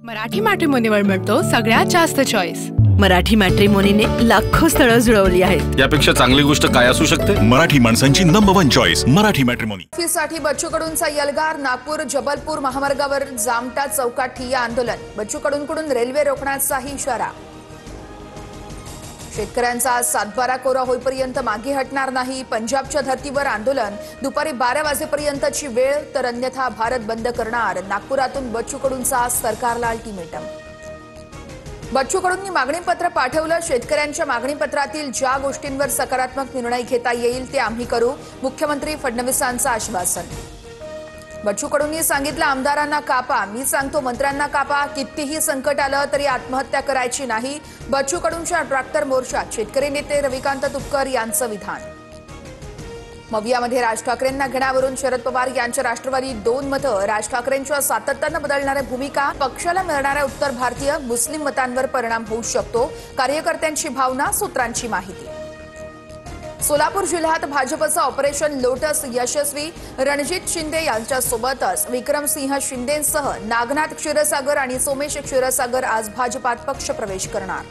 मराठी मॅट्रिमोनीवर मिळतो सगळ्यात जास्त चॉईस। मराठी मॅट्रिमोनीने लाखो स्थळं जुळवली आहेत। यापेक्षा चांगली गोष्ट काय असू शकते? मराठी माणसांची नंबर 1 चॉईस मराठी मॅट्रिमोनी। फीसाठी बच्चू कडूंचा यलगार। नागपूर जबलपूर महामार्गावर जामटा चौकात ठिय्या आंदोलन। बच्चू कडूंकडून रेल्वे रोखण्याचाही इशारा। शेतकऱ्यांचा सातबारा कोरा होईपर्यंत मागे हटणार नाही। पंजाबच्या धर्तीवर आंदोलन। दुपारी 12 वाजेपर्यंतची वेळ, तर अन्यथा भारत बंद करणार। नागपुरातून बच्चू कडूंचा सरकारला अल्टिमेटम। बच्चू कडूंनी मागणीपत्र पाठवलं। शेतकऱ्यांच्या मागणीपत्रातील ज्या गोष्टींवर सकारात्मक निर्णय घेता येईल ते आम्ही करू। मुख्यमंत्री फडणवीसांचं आश्वासन। बच्चू कडूंनी सांगितलं, आमदारांना कापा, मी सांगतो मंत्र्यांना कापा। कितीही संकट आलं तरी आत्महत्या करायची नाही। बच्चू कडूंच्या ट्रॅक्टर मोर्चात शेतकरी नेते रविकांत तुपकर यांचं विधान। मवियामध्ये राज ठाकरेंना घेण्यावरून शरद पवार यांच्या राष्ट्रवादी 2 मतं। राज ठाकरेंच्या सातत्यानं बदलणाऱ्या भूमिका, पक्षाला मिळणाऱ्या उत्तर भारतीय मुस्लिम मतांवर परिणाम होऊ शकतो। कार्यकर्त्यांची भावना, सूत्रांची माहिती। सोलापूर जिल्ह्यात भाजपचं ऑपरेशन लोटस यशस्वी। रणजित शिंदे यांच्यासोबतच विक्रमसिंह शिंदेंसह नागनाथ क्षीरसागर आणि सोमेश क्षीरसागर आज भाजपात पक्षप्रवेश करणार।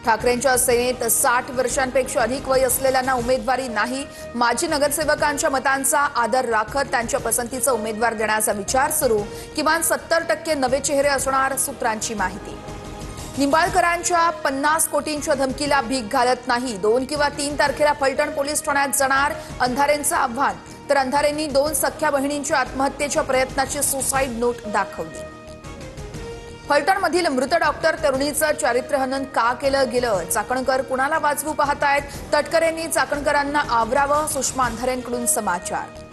ठाकरेंच्या सेनेत 60 वर्षांपेक्षा अधिक वय असलेल्यांना उमेदवारी नाही। माजी नगरसेवकांच्या मतांचा आदर राखत त्यांच्या पसंतीचा उमेदवार देण्याचा विचार सुरू। किमान 70% नवे चेहरे असणार, सूत्रांची माहिती। निंबाळकरांच्या 50 कोटींच्या धमकीला भीक घालत नाही। 2 किंवा 3 तारखेला फलटण पोलीस ठाण्यात जाणार, अंधारेंचं आव्हान। तर अंधारेंनी 2 सख्या बहिणींच्या आत्महत्येच्या प्रयत्नाची सुसाईड नोट दाखवली। फलटणमधील मृत डॉक्टर तरुणीचं चारित्र्यहनन का केलं गेलं? चाकणकर कुणाला वाचवू पाहतायत? तटकरेंनी चाकणकरांना आवरावं, सुषमा अंधारेंकडून समाचार।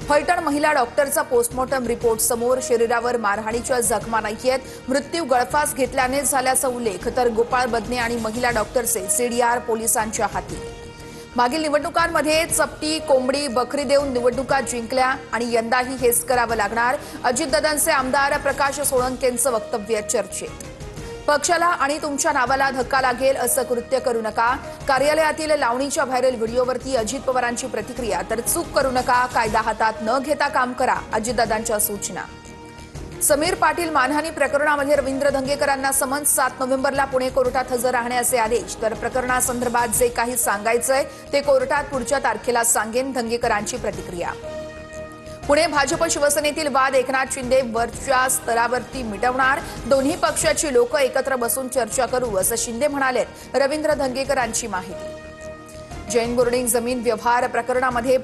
फलटण महिला डॉक्टरचा पोस्टमॉर्टम रिपोर्ट समोर। शरीरावर मारहाणीच्या जखमा नाहीयेत, मृत्यू गळफास घेतल्याने झाल्याचा उल्लेख। तर गोपाळ बदने आणि महिला डॉक्टरचे सीडीआर पोलिसांच्या हाती। मागील निवडणुकांमध्ये चपटी, कोंबडी, बकरी देऊन निवडणुका जिंकल्या आणि यंदाही हेच करावं लागणार। अजितदादांचे आमदार प्रकाश सोळंकेंचं वक्तव्य चर्चेत। पक्षाला आणि तुमच्या नावाला धक्का लागेल असं कृत्य करू नका। कार्यालयातील लावणीच्या व्हायरल व्हिडिओवरती अजित पवारांची प्रतिक्रिया। तर चूक करू नका, कायदा हातात न घेता काम करा, अजितदादांच्या सूचना। समीर पाटील मानहानी प्रकरणामध्ये रवींद्र धंगेकरांना समन्स। 7 नोव्हेंबरला पुणे कोर्टात हजर राहण्याचे आदेश। तर प्रकरणासंदर्भात जे काही सांगायचंय ते कोर्टात पुढच्या तारखेला सांगेन, धंगेकरांची प्रतिक्रिया। पुणे भाजप शिवसेनेतील वाद एकनाथ शिंदे वरच्या स्तरावरती मिटवणार। दोन्ही पक्षाची लोक एकत्र बसून चर्चा करू असं शिंदे म्हणाले। रवींद्र धंगेकरांची माहिती। जैन बोर्डिंग जमीन व्यवहार प्रकरणामध्ये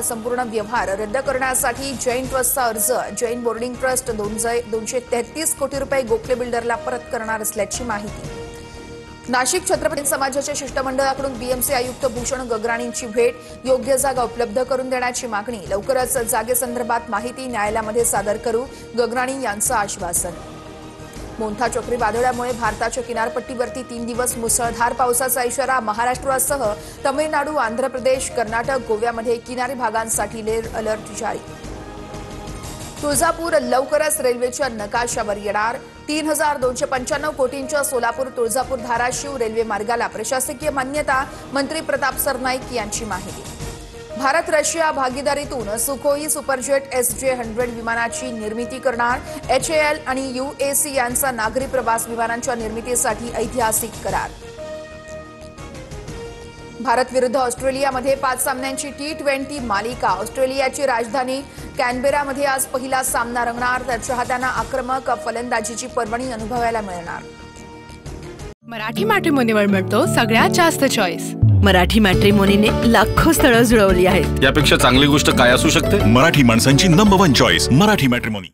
संपूर्ण व्यवहार रद्द करण्यासाठी जैन ट्रस्टचा अर्ज। जैन बोर्डिंग ट्रस्ट 233 कोटी रुपये गोखले बिल्डरला परत करणार असल्याची माहिती। नाशिक छत्रपती समाजाच्या शिष्टमंडळाकडून बीएमसी आयुक्त भूषण गगराणींची भेट। योग्य जागा उपलब्ध करून देण्याची मागणी। लवकरच जागेसंदर्भात माहिती न्यायालयामध्ये सादर करू, गगराणी यांचं आश्वासन। मोंथा चक्रीवादळामुळे भारताच्या किनारपट्टीवरती 3 दिवस मुसळधार पावसाचा इशारा। महाराष्ट्रासह तमिळनाडू, आंध्र प्रदेश, कर्नाटक, गोव्यामध्ये किनारी भागांसाठी रेड अलर्ट जारी। तुळजापूर लवकरच रेल्वेच्या नकाशावर येणार। 3295 कोटींच्या सोलापूर तुळजापूर धाराशिव रेल्वे मार्गाला प्रशासकीय मान्यता। मंत्री प्रताप सरनाईक यांची माहिती। भारत रशिया भागीदारीतून सुखोई सुपरजेट SJ-100 विमानाची निर्मिती करणार। HAL आणि UAC यांचा नागरी प्रवास विमानांच्या निर्मितीसाठी ऐतिहासिक करार। भारत विरुद्ध ऑस्ट्रेलियामध्ये 5 सामन्यांची T20 मालिका। ऑस्ट्रेलियाची राजधानी कॅनबेरामध्ये आज पहिला सामना रंगणार। तर चाहत्यांना आक्रमक फलंदाजीची पर्वणी अनुभवायला मिळणार। मराठी मॅट्रिमोनीवर मिळतो सगळ्यात जास्त चॉईस। मराठी मॅट्रिमोनीने लाखो स्थळं जुळवली आहेत। यापेक्षा चांगली गोष्ट काय असू शकते? मराठी माणसांची नंबर 1 चॉईस मराठी मॅट्रिमोनी।